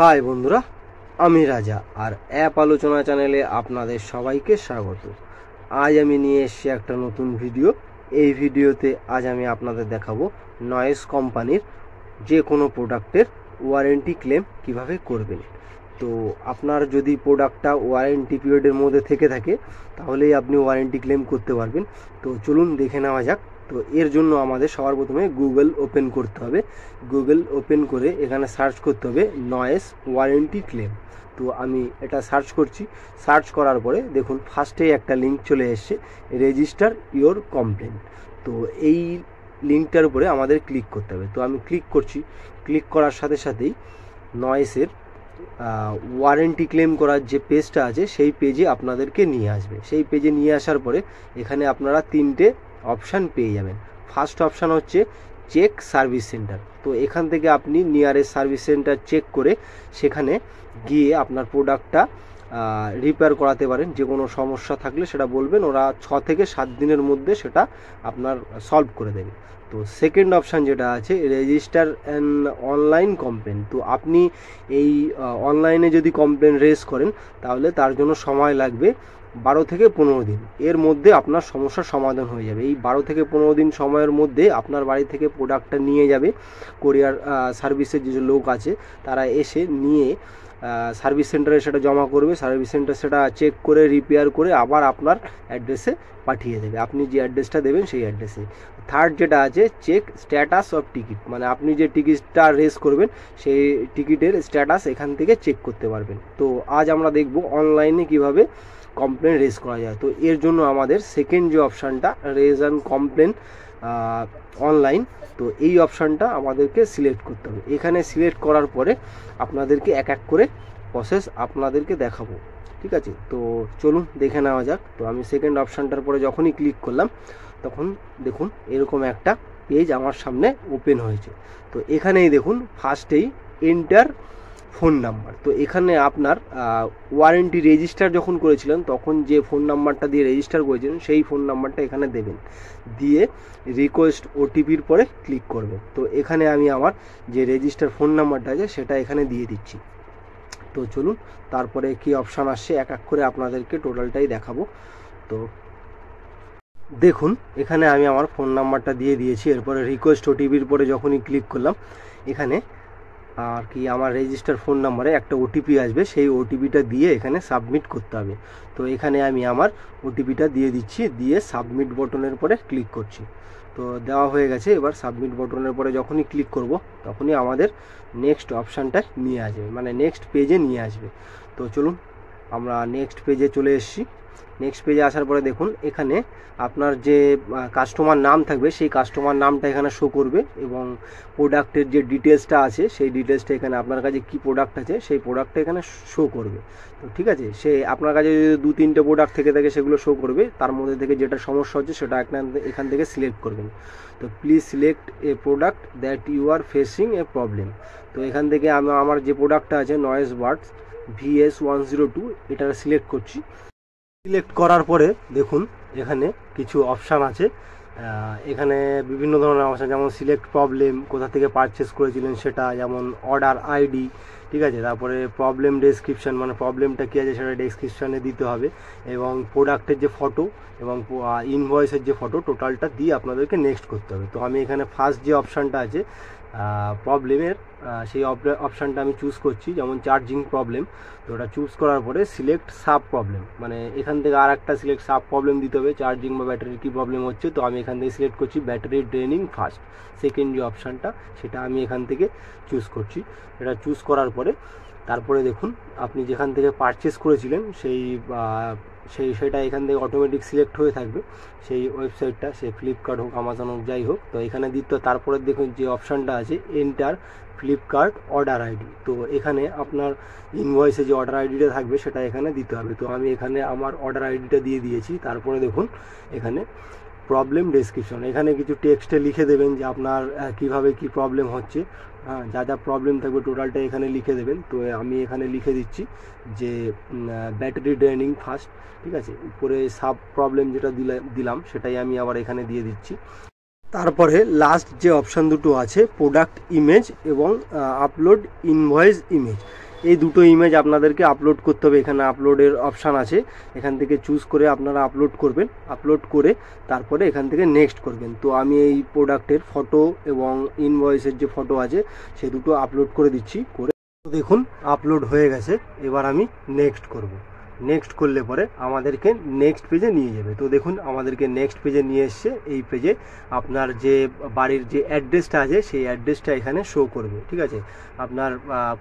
High বন্ধুরা, আমি রাজা আর অ্যাপ আলোচনা চ্যানেলে আপনাদের সবাইকে স্বাগত। আজ আমি নিয়ে এসেছি একটা নতুন ভিডিও। এই ভিডিওতে আজ আমি আপনাদের দেখাবো নয়েস কোম্পানির যে কোনো প্রোডাক্টের ওয়ারেন্টি ক্লেম কিভাবে করবেন। তো আপনার যদি প্রোডাক্টটা ওয়ারেন্টি পিরিয়ডের মধ্যে থেকে থাকে তাহলেই আপনি ওয়ারেন্টি ক্লেম করতে পারবেন। তো চলুন দেখে নেওয়া যাক। তো এর জন্য আমাদের সবার প্রথমে গুগল ওপেন করতে হবে। গুগল ওপেন করে এখানে সার্চ করতে হবে নয়েস ওয়ারেন্টি ক্লেম। তো আমি এটা সার্চ করছি। সার্চ করার পরে দেখুন ফার্স্টেই একটা লিঙ্ক চলে এসছে, রেজিস্টার ইওর কমপ্লেন। তো এই লিঙ্কটার উপরে আমাদের ক্লিক করতে হবে। তো আমি ক্লিক করছি। ক্লিক করার সাথে সাথেই নয়েসের ওয়ারেন্টি ক্লেম করার যে পেজটা আছে সেই পেজে আপনাদেরকে নিয়ে আসবে। সেই পেজে নিয়ে আসার পরে এখানে আপনারা তিনটে অপশান পেয়ে যাবেন। ফার্স্ট অপশান হচ্ছে চেক সার্ভিস সেন্টার। তো এখান থেকে আপনি নিয়ারেস্ট সার্ভিস সেন্টার চেক করে সেখানে গিয়ে আপনার প্রোডাক্টটা রিপেয়ার করাতে পারেন। যে কোনো সমস্যা থাকলে সেটা বলবেন, ওরা 6 থেকে 7 দিনের মধ্যে সেটা আপনার সলভ করে দেবে। তো সেকেন্ড অপশান যেটা আছে রেজিস্টার অ্যান অনলাইন কমপ্লেন। তো আপনি এই অনলাইনে যদি কমপ্লেন রেজ করেন তাহলে তার জন্য সময় লাগবে 12 থেকে 15 দিন। এর মধ্যে আপনার সমস্যার সমাধান হয়ে যাবে। এই 12 থেকে 15 দিন সময়ের মধ্যে আপনার বাড়ি থেকে প্রোডাক্টটা নিয়ে যাবে। কোরিয়ার সার্ভিসের যে লোক আছে তারা এসে নিয়ে সার্ভিস সেন্টারে সেটা জমা করবে। সার্ভিস সেন্টার সেটা চেক করে রিপেয়ার করে আবার আপনার অ্যাড্রেসে পাঠিয়ে দেবে, আপনি যে অ্যাড্রেসটা দেবেন সেই অ্যাড্রেসে। থার্ড যেটা আছে চেক স্ট্যাটাস অফ টিকিট, মানে আপনি যে টিকিটটা রেজ করবেন সেই টিকিটের স্ট্যাটাস এখান থেকে চেক করতে পারবেন। তো আজ আমরা দেখব অনলাইনে কিভাবে কমপ্লেন রেজ করা যায়। তো এর জন্য আমাদের সেকেন্ড যে অপশানটা রেজ অ্যান্ড কমপ্লেন অনলাইন, তো এই অপশানটা আমাদেরকে সিলেক্ট করতে হবে। এখানে সিলেক্ট করার পরে আপনাদেরকে এক এক করে প্রসেস আপনাদেরকে দেখাবো, ঠিক আছে? তো চলুন দেখে নেওয়া যাক। তো আমি সেকেন্ড অপশানটার পরে যখনই ক্লিক করলাম তখন দেখুন এরকম একটা পেজ আমার সামনে ওপেন হয়েছে। তো এখানেই দেখুন ফার্স্টেই এন্টার ফোন নাম্বার। তো এখানে আপনার ওয়ারেন্টি রেজিস্টার যখন করেছিলেন তখন যে ফোন নাম্বারটা দিয়ে রেজিস্টার করেছিলেন সেই ফোন নাম্বারটা এখানে দেবেন, দিয়ে রিকোয়েস্ট ওটিপির পরে ক্লিক করবেন। তো এখানে আমি আমার যে রেজিস্টার ফোন নাম্বারটা আছে সেটা এখানে দিয়ে দিচ্ছি। তো চলুন তারপরে কি অপশান আসছে এক এক করে আপনাদেরকে টোটালটাই দেখাবো। তো দেখুন এখানে আমি আমার ফোন নাম্বারটা দিয়ে দিয়েছি। এরপরে রিকোয়েস্ট ওটিপির পরে যখনই ক্লিক করলাম এখানে আর কি আমার রেজিস্টার ফোন নাম্বারে একটা ওটিপি আসবে, সেই ওটিপিটা দিয়ে এখানে সাবমিট করতে হবে। তো এখানে আমি আমার ওটিপিটা দিয়ে দিচ্ছি, দিয়ে সাবমিট বটনের পরে ক্লিক করছি। তো দেওয়া হয়ে গেছে। এবার সাবমিট বটনের পরে যখনই ক্লিক করব তখনই আমাদের নেক্সট অপশানটা নিয়ে আসবে, মানে নেক্সট পেজে নিয়ে আসবে। তো চলুন আমরা নেক্সট পেজে চলে এসেছি। নেক্সট পেজে আসার পরে দেখুন এখানে আপনার যে কাস্টমার নাম থাকবে সেই কাস্টমার নামটা এখানে শো করবে এবং প্রোডাক্টের যে ডিটেলসটা আছে সেই ডিটেলসটা এখানে আপনার কাছে কি প্রোডাক্ট আছে সেই প্রোডাক্টটা এখানে শো করবে। তো ঠিক আছে, সে আপনার কাছে যদি 2-3টে প্রোডাক্ট থেকে থাকে সেগুলো শো করবে। তার মধ্যে থেকে যেটা সমস্যা হচ্ছে সেটা এখান থেকে সিলেক্ট করবেন। তো please select a product that you are facing a problem. তো এখান থেকে আমি আমার যে প্রোডাক্টটা আছে নয়েস বাডস VS102 এটা সিলেক্ট করছি। সিলেক্ট করার পরে দেখুন এখানে কিছু অপশান আছে। এখানে বিভিন্ন ধরনের অপশান, যেমন সিলেক্ট প্রবলেম, কোথা থেকে পারচেস করেছিলেন সেটা, যেমন অর্ডার আইডি, ঠিক আছে। তারপরে প্রবলেম ডেসক্রিপশান, মানে প্রবলেমটা কী আছে সেটা ডেসক্রিপশানে দিতে হবে, এবং প্রোডাক্টের যে ফটো এবং ইনভয়েসের যে ফটো টোটালটা দিয়ে আপনাদেরকে নেক্সট করতে হবে। তো আমি এখানে ফার্স্ট যে অপশানটা আছে প্রবলেমের সেই অপশানটা আমি চুজ করছি, যেমন চার্জিং প্রবলেম। তো ওটা চুজ করার পরে সিলেক্ট সাব প্রবলেম, মানে এখান থেকে আর একটা সিলেক্ট সাব প্রবলেম দিতে হবে, চার্জিং বা ব্যাটারির কী প্রবলেম হচ্ছে। তো আমি এখান থেকে সিলেক্ট করছি ব্যাটারি ড্রেনিং ফাস্ট, সেকেন্ড যে অপশানটা সেটা আমি এখান থেকে চুজ করছি। এটা চুজ করার পরে তারপরে দেখুন আপনি যেখান থেকে পারচেস করেছিলেন সেটা এখান থেকে অটোমেটিক সিলেক্ট হয়ে থাকবে, সেই ওয়েবসাইটটা, সে ফ্লিপকার্ট হোক আমাজন হোক যাই হোক। তো এখানে তারপরে দেখুন যে অপশানটা আছে এন্টার ফ্লিপকার্ট অর্ডার আইডি। তো এখানে আপনার ইনভয়েসে যে অর্ডার আইডিটা থাকবে সেটা এখানে দিতে হবে। তো আমি এখানে আমার অর্ডার আইডিটা দিয়ে দিয়েছি। তারপরে দেখুন এখানে প্রবলেম ডেসক্রিপশন, এখানে কিছু টেক্সটে লিখে দেবেন যে আপনার কিভাবে কি প্রবলেম হচ্ছে, হ্যাঁ, যা যা প্রবলেম থাকবে টোটালটা এখানে লিখে দেবেন। তো আমি এখানে লিখে দিচ্ছি যে ব্যাটারি ড্রেনিং ফাস্ট, ঠিক আছে। উপরে সাব প্রবলেম যেটা দিলাম সেটাই আমি আবার এখানে দিয়ে দিচ্ছি। তারপরে লাস্ট যে অপশান দুটো আছে প্রোডাক্ট ইমেজ এবং আপলোড ইনভয়েস ইমেজ, এই দুটো ইমেজ আপনাদেরকে আপলোড করতে হবে। এখানে আপলোডের অপশান আছে, এখান থেকে চুজ করে আপনারা আপলোড করবেন। আপলোড করে তারপরে এখান থেকে নেক্সট করবেন। তো আমি এই প্রোডাক্টের ফটো এবং ইনভয়েসের যে ফটো আছে সে দুটো আপলোড করে দিচ্ছি। করে দেখুন আপলোড হয়ে গেছে। এবার আমি নেক্সট করব। নেক্সট করলে পরে আমাদেরকে নেক্সট পেজে নিয়ে যাবে। তো দেখুন আমাদেরকে নেক্সট পেজে নিয়ে এসছে। এই পেজে আপনার যে বাড়ির যে অ্যাড্রেসটা আছে সেই অ্যাড্রেসটা এখানে শো করবে। ঠিক আছে, আপনার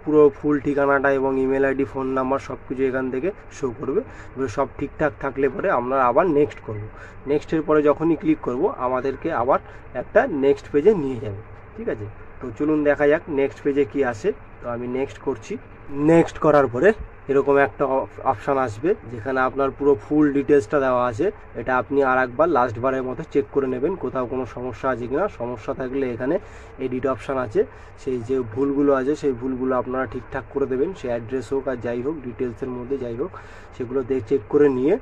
পুরো ফুল ঠিকানাটা এবং ইমেল আইডি, ফোন নাম্বার সব কিছু এখান থেকে শো করবে। এবার সব ঠিকঠাক থাকলে পরে আমরা আবার নেক্সট করব। নেক্সটের পরে যখনই ক্লিক করব আমাদেরকে আবার একটা নেক্সট পেজে নিয়ে যাবে। ঠিক আছে, তো চলুন দেখা যাক নেক্সট পেজে কি আসে। তো আমি নেক্সট করছি। নেক্সট করার পরে এরকম একটা অপশান আসবে যেখানে আপনার পুরো ফুল ডিটেলসটা দেওয়া আছে। এটা আপনি আর একবার লাস্টবারের মতো চেক করে নেবেন কোথাও কোনো সমস্যা আছে কিনা। সমস্যা থাকলে এখানে এডিট অপশান আছে, সেই যে ভুলগুলো আছে সেই ভুলগুলো আপনারা ঠিকঠাক করে দেবেন। সে অ্যাড্রেস হোক আর যাই হোক, ডিটেলসের মধ্যে যাই হোক, সেগুলো চেক করে নিয়ে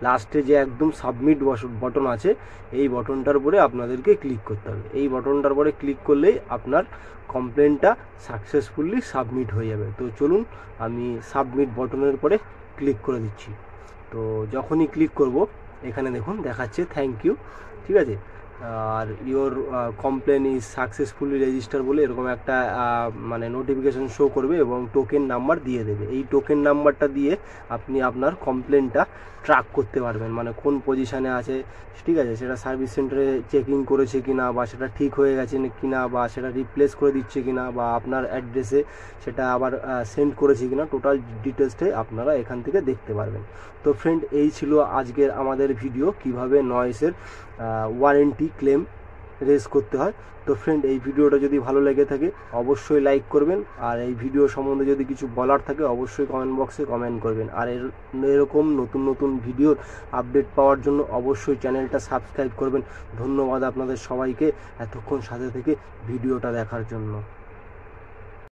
লাস্টে যে একদম সাবমিট বটন আছে এই বটনটার উপরে আপনাদেরকে ক্লিক করতে হবে। এই বটনটার উপরে ক্লিক করলেই আপনার কমপ্লেনটা সাকসেসফুলি সাবমিট হয়ে যাবে। তো চলুন আমি সাবমিট বটনের উপরে ক্লিক করে দিচ্ছি। তো যখনই ক্লিক করব এখানে দেখুন দেখাচ্ছে থ্যাংক ইউ। ঠিক আছে, আর your complaint is successfully register বলে এরকম একটা মানে নোটিফিকেশান শো করবে এবং টোকেন নাম্বার দিয়ে দেবে। এই টোকেন নাম্বারটা দিয়ে আপনি আপনার কমপ্লেনটা ট্র্যাক করতে পারবেন, মানে কোন পজিশানে আছে। ঠিক আছে, সেটা সার্ভিস সেন্টারে চেকিং করেছে কিনা, বা সেটা ঠিক হয়ে গেছে কিনা, বা সেটা রিপ্লেস করে দিচ্ছে কিনা, বা আপনার অ্যাড্রেসে সেটা আবার সেন্ড করেছে কিনা, টোটাল ডিটেলসটাই আপনারা এখান থেকে দেখতে পারবেন। তো ফ্রেন্ড, এই ছিল আজকের আমাদের ভিডিও, কিভাবে নয়েসের ওয়ারেন্টি ক্লেম রেজ করতে হয়। তো ফ্রেন্ড, এই ভিডিওটা যদি ভালো লেগে থাকে অবশ্যই লাইক করবেন, আর এই ভিডিও সম্বন্ধে যদি কিছু বলার থাকে অবশ্যই কমেন্ট বক্সে কমেন্ট করবেন। আর এরকম নতুন নতুন ভিডিওর আপডেট পাওয়ার জন্য অবশ্যই চ্যানেলটা সাবস্ক্রাইব করবেন। ধন্যবাদ আপনাদের সবাইকে এতক্ষণ সাথে থেকে ভিডিওটা দেখার জন্য।